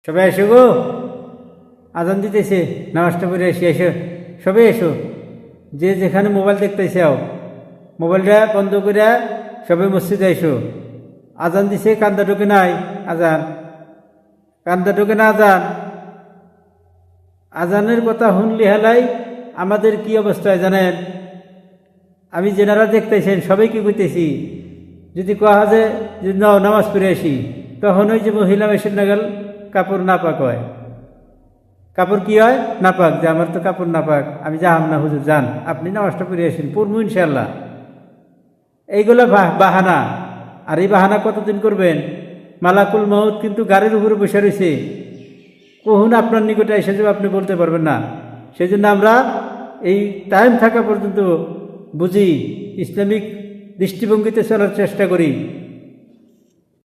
সবাই এসো গো, আজান দিতেছে, নামাজটা পড়ে এসে এসো, সবাই এসো। যে যেখানে মোবাইল দেখতেছে মোবাইলটা বন্ধ করে সবাই মসজিদে এসো। আজান দিছে, কান্দা ঢোকে নাই আজান, কান্দা ঢোকে না আজান। আজানের কথা শুনলি হেলাই আমাদের কি অবস্থা হয় জানেন? আমি যেনারা দেখতেছেন সবাই কি করতেছি, যদি কোয়া যে নামাজ পড়ে আসি, তখন ওই যে মহিলা মেশিন নাগাল কাপড় নাপাক হয়। কাপড় কি হয়? নাপাক। যে আমার তো কাপড় নাপাক, আমি যাহাম না হুজুর, যান আপনি নামাজটা পড়ে আসেন, পড়বো ইনশাল্লাহ। এইগুলো বাহানা। আর এই বাহানা কতদিন করবেন? মালাকুল মউত কিন্তু গাড়ির উপরে বসে রয়েছে, কখন আপনার নিকটে এসে যাবে আপনি বলতে পারবেন না। সেই জন্য আমরা এই টাইম থাকা পর্যন্ত বুঝি, ইসলামিক দৃষ্টিভঙ্গিতে চলার চেষ্টা করি।